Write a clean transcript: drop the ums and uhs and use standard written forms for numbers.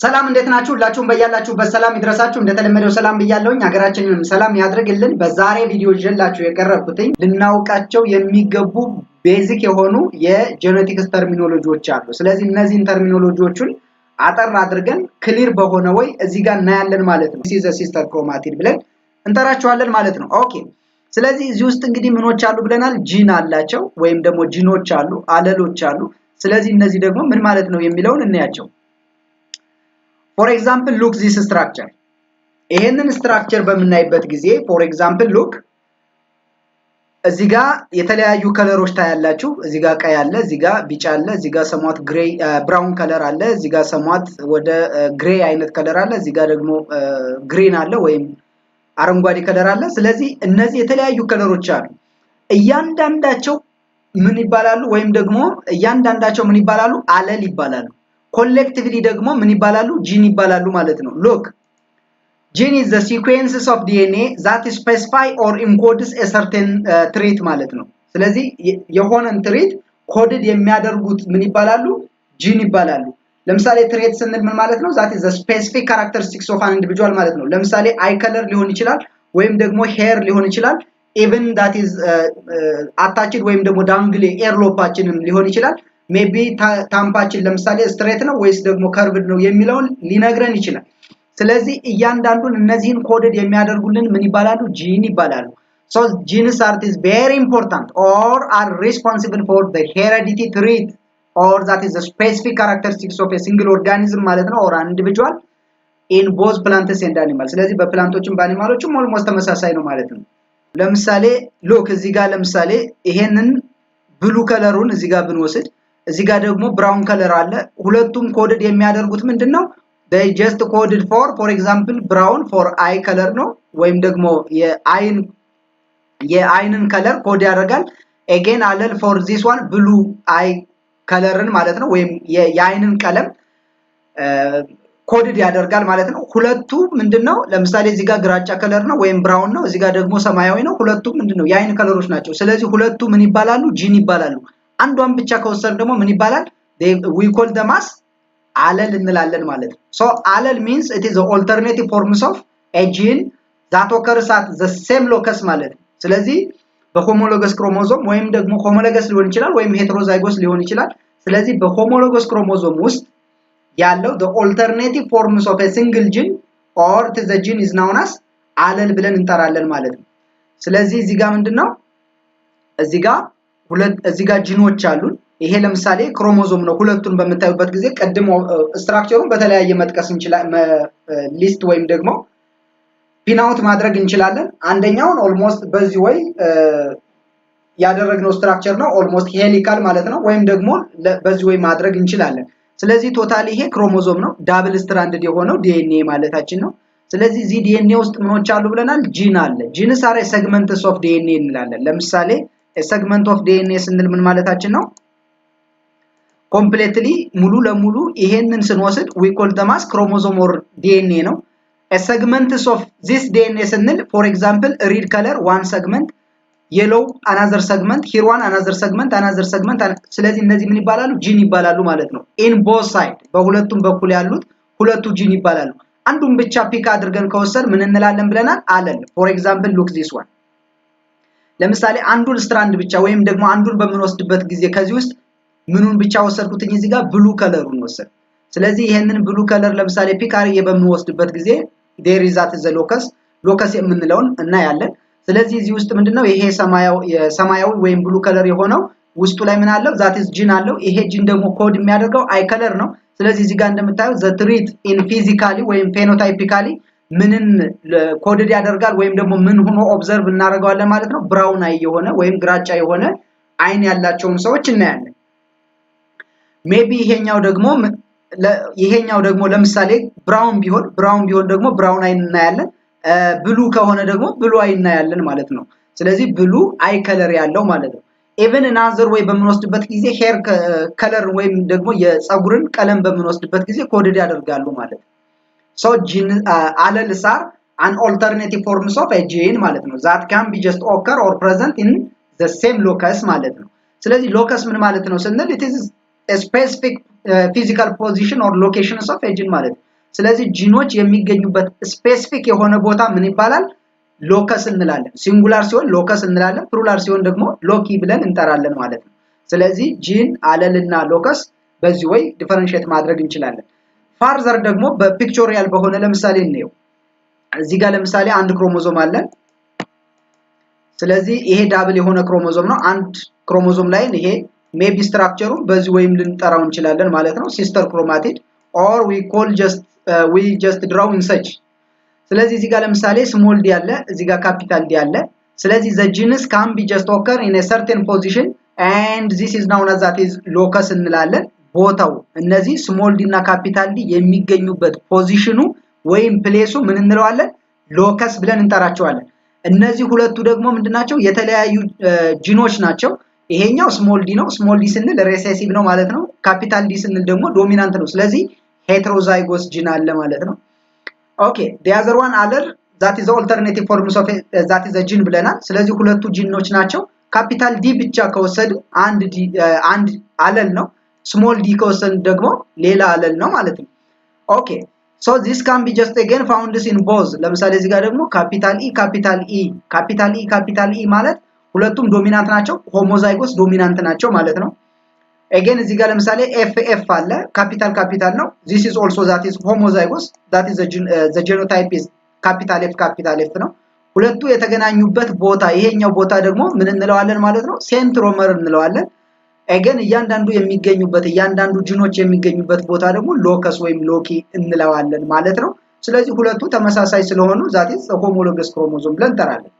ሰላም እንዴት ናችሁ? ሁላችሁም በያላችሁበት ሰላም ይድረሳችሁ። እንደተለመደው ሰላም ብያለሁኝ። ሀገራችንን ሰላም ያድርግልን። በዛሬ ቪዲዮ ይዤላችሁ የቀረብኩትኝ ልናውቃቸው የሚገቡ ቤዚክ የሆኑ የጄኔቲክስ ተርሚኖሎጂዎች አሉ። ስለዚህ እነዚህን ተርሚኖሎጂዎችን አጠር አድርገን ክሊር በሆነ ወይ እዚህ ጋር እናያለን ማለት ነው። ሲዘ ሲስተር ክሮማቲድ ብለን እንጠራቸዋለን ማለት ነው። ኦኬ። ስለዚህ እዚህ ውስጥ እንግዲህ ምኖች አሉ ብለናል? ጂን አላቸው ወይም ደግሞ ጂኖች አሉ፣ አለሎች አሉ። ስለዚህ እነዚህ ደግሞ ምን ማለት ነው የሚለውን እናያቸው። For example, look this structure. ይሄንን ስትራክቸር በምናይበት ጊዜ for example, look እዚህ ጋር የተለያዩ ከለሮች ታያላችሁ። እዚህ ጋር ቀይ አለ፣ እዚህ ጋር ቢጫ አለ፣ እዚህ ጋር ሰሟት ግሬይ ብራውን ከለር አለ፣ እዚህ ጋር ሰሟት ወደ ግሬይ አይነት ከለር አለ፣ እዚህ ጋር ደግሞ ግሪን አለ ወይም አረንጓዴ ከለር አለ። ስለዚህ እነዚህ የተለያዩ ከለሮች አሉ። እያንዳንዳቸው ምን ይባላሉ? ወይም ደግሞ እያንዳንዳቸው ምን ይባላሉ? አለል ይባላሉ። ኮሌክቲቭሊ ደግሞ ምን ይባላሉ? ጂን ይባላሉ ማለት ነው። ሎክ ጂን is the sequences of DNA that specify or encodes a certain trait ማለት ነው። ስለዚህ የሆነን ትሬት ኮድድ የሚያደርጉት ምን ይባላሉ? ጂን ይባላሉ። ለምሳሌ ትሬት ስንል ምን ማለት ነው? that is the specific characteristics of an individual ማለት ነው። ለምሳሌ አይ ከለር ሊሆን ይችላል ወይም ደግሞ ሄር ሊሆን ይችላል። even that is attached ወይም ደግሞ ዳንግሌ ኤርሎፓችንም ሊሆን ይችላል። ሜቢ ታምፓችን ለምሳሌ ስትሬት ነው ወይስ ደግሞ ከርቭድ ነው የሚለውን ሊነግረን ይችላል። ስለዚህ እያንዳንዱን እነዚህን ኮድድ የሚያደርጉልን ምን ይባላሉ? ጂን ይባላሉ። so genes are very important or are responsible for the heredity trait or that is the specific characteristics of a single organism ማለት ነው or an individual in both plants and animals። ስለዚህ በፕላንቶችም በአኒማሎችም ኦልሞስት ተመሳሳይ ነው ማለት ነው። ለምሳሌ ሎክ እዚህ ጋር ለምሳሌ ይሄንን ብሉ ከለሩን እዚህ ጋር ብንወስድ እዚህ ጋር ደግሞ ብራውን ከለር አለ። ሁለቱም ኮድድ የሚያደርጉት ምንድነው? they just coded for example brown for eye color ነው ወይም ደግሞ የአይንን ከለር ኮድ ያደርጋል። again allele for this one blue eye ከለርን ማለት ነው ወይም የአይንን ቀለም ኮድድ ያደርጋል ማለት ነው። ሁለቱ ምንድነው? ለምሳሌ እዚህ ጋር ግራጫ ከለር ነው ወይም ብራውን ነው፣ እዚህ ጋር ደግሞ ሰማያዊ ነው። ሁለቱም ምንድነው? የአይን ከለሮች ናቸው። ስለዚህ ሁለቱ ምን ይባላሉ? ጂን ይባላሉ። አንዷን ብቻ ከወሰድን ደግሞ ምን ይባላል? we call them as allele እንላለን ማለት ነው። so allele means it is the alternative forms of a gene that occurs at the same locus ማለት ነው። ስለዚህ በሆሞሎገስ ክሮሞዞም ወይም ደግሞ ሆሞሎገስ ሊሆን ይችላል ወይም ሄትሮዛይጎስ ሊሆን ይችላል። ስለዚህ በሆሞሎገስ ክሮሞዞም ውስጥ ያለው the alternative forms of a single gene or the gene is known as allele ብለን እንጠራለን ማለት ነው። ስለዚህ እዚህ ጋር ምንድነው? እዚህ ጋር ጂኖች አሉን። ይሄ ለምሳሌ ክሮሞዞም ነው። ሁለቱን በመታዩበት ጊዜ ቀድሞ ስትራክቸሩን በተለያየ መጥቀስ እንችላለን፣ ሊስት ወይም ደግሞ ፒናውት ማድረግ እንችላለን። አንደኛውን ኦልሞስት በዚህ ወይ ያደረግነው ስትራክቸር ነው፣ ኦልሞስት ሄሊካል ማለት ነው። ወይም ደግሞ በዚህ ወይ ማድረግ እንችላለን። ስለዚህ ቶታሊ ይሄ ክሮሞዞም ነው፣ ዳብል ስትራንድድ የሆነው ዲኤንኤ ማለታችን ነው። ስለዚህ እዚህ ዲኤንኤ ውስጥ ምኖች አሉ ብለናል? ጂን አለ። ጂንስ አር ሴግመንትስ ኦፍ ዲኤንኤ እንላለን። ለምሳሌ segment of DNA ስንል ምን ማለታችን ነው? completely ሙሉ ለሙሉ ይሄንን ስንወስድ we call them as chromosome or DNA ነው። a segment of this DNA ስንል for example red color one segment, yellow another segment, here one another segment, another segment። ስለዚህ እነዚህ ምን ይባላሉ? ጂን ይባላሉ ማለት ነው። in both side በሁለቱም በኩል ያሉት ሁለቱ ጂን ይባላሉ። አንዱን ብቻ ፒክ አድርገን ከወሰድ ምን እንላለን ብለናል? አለል። for example look this one። ለምሳሌ አንዱን ስትራንድ ብቻ ወይም ደግሞ አንዱን በምንወስድበት ጊዜ ከዚህ ውስጥ ምኑን ብቻ ወሰድኩትኝ? እዚህ ጋር ብሉ ከለሩን ወሰድ። ስለዚህ ይሄንን ብሉ ከለር ለምሳሌ ፒክ አርዬ በምንወስድበት ጊዜ there is at the locus የምንለውን እናያለን። ስለዚህ እዚህ ውስጥ ምንድነው? ይሄ ሰማያዊ ወይም ብሉ ከለር የሆነው ውስጡ ላይ ምን አለው? that is ጂን አለው። ይሄ ጂን ደግሞ ኮድ የሚያደርገው አይ ከለር ነው። ስለዚህ እዚህ ጋር እንደምታዩ the trait in physically ወይም phenotypically ምንን ኮድድ ያደርጋል ወይም ደግሞ ምን ሆኖ ኦብዘርቭ እናደርጋለን ማለት ነው? ብራውን አይ የሆነ ወይም ግራጫ የሆነ አይን ያላቸውን ሰዎች እናያለን። ሜቢ ይሄኛው ደግሞ ለምሳሌ ብራውን ቢሆን ደግሞ ብራውን አይን እናያለን። ብሉ ከሆነ ደግሞ ብሉ አይ እናያለን ማለት ነው። ስለዚህ ብሉ አይ ከለር ያለው ማለት ነው። even another way በምንወስድበት ጊዜ ሄር ከለር ወይም ደግሞ የፀጉርን ቀለም በምንወስድበት ጊዜ ኮድድ ያደርጋሉ ማለት ነው። so gene alleles are an alternative forms of a gene ማለት ነው that can be just occur or present in the same locus ማለት ነው። ስለዚህ locus ምን ማለት ነው ስንል it is a specific physical position or locations of a gene ማለት ነው። ስለዚህ ጂኖች የሚገኙበት ስፔሲፊክ የሆነ ቦታ ምን ይባላል? ሎከስ እንላለን። ሲንጉላር ሲሆን ሎከስ እንላለን፣ ፕሉራል ሲሆን ደግሞ ሎኪ ብለን እንጠራለን ማለት ነው። ስለዚህ ጂን፣ አለልና ሎከስ በዚህ ወይ ዲፈረንሺየት ማድረግ እንችላለን። ፋርዘር ደግሞ በፒክቾሪያል በሆነ ለምሳሌ እንየው። እዚህ ጋር ለምሳሌ አንድ ክሮሞዞም አለን። ስለዚህ ይሄ ዳብል የሆነ ክሮሞዞም ነው። አንድ ክሮሞዞም ላይ ይሄ ሜቢ ስትራክቸሩን በዚህ ወይም ልንጠራው እንችላለን ማለት ነው። ሲስተር ክሮማቲድ or we just draw in such። ስለዚህ እዚህ ጋር ለምሳሌ ስሞል ዲ አለ፣ እዚህ ጋር ካፒታል ዲ አለ። ስለዚህ the genes can be just occur in a certain position and this is known as that is locus እንላለን። ቦታው እነዚህ ስሞል ዲ እና ካፒታል ዲ የሚገኙበት ፖዚሽኑ ወይም ፕሌሱ ምን እንለዋለን? ሎከስ ብለን እንጠራቸዋለን። እነዚህ ሁለቱ ደግሞ ምንድናቸው? የተለያዩ ጂኖች ናቸው። ይሄኛው ስሞል ዲ ነው። ስሞል ዲ ስንል ሬሴሲቭ ነው ማለት ነው። ካፒታል ዲ ስንል ደግሞ ዶሚናንት ነው። ስለዚህ ሄትሮዛይጎስ ጂን አለ ማለት ነው። ኦኬ the other one other that is the alternative forms of that is a gene ብለናል። ስለዚህ ሁለቱ ጂኖች ናቸው። ካፒታል ዲ ብቻ ከወሰድ አንድ አለል ነው። ስሞል ዲ ከወሰድ ደግሞ ሌላ አለል ነው ማለት ነው። ኦኬ so this can be just again found in both። ለምሳሌ እዚህ ጋር ደግሞ ካፒታል ኢ ማለት ሁለቱም ዶሚናንት ናቸው። ሆሞዛይጎስ ዶሚናንት ናቸው ማለት ነው። again እዚህ ጋር ለምሳሌ ኤፍ አለ፣ ካፒታል ነው። this is also that is homozygous that is the genotype is capital F ነው። ሁለቱ የተገናኙበት ቦታ ይሄኛው ቦታ ደግሞ ምን እንለዋለን ማለት ነው? ሴንትሮመር እንለዋለን። again እያንዳንዱ ጂኖች የሚገኙበት ቦታ ደግሞ ሎከስ ወይም ሎኪ እንለዋለን ማለት ነው። ስለዚህ ሁለቱ ተመሳሳይ ስለሆኑ that is homologous chromosome ብለን እንጠራለን።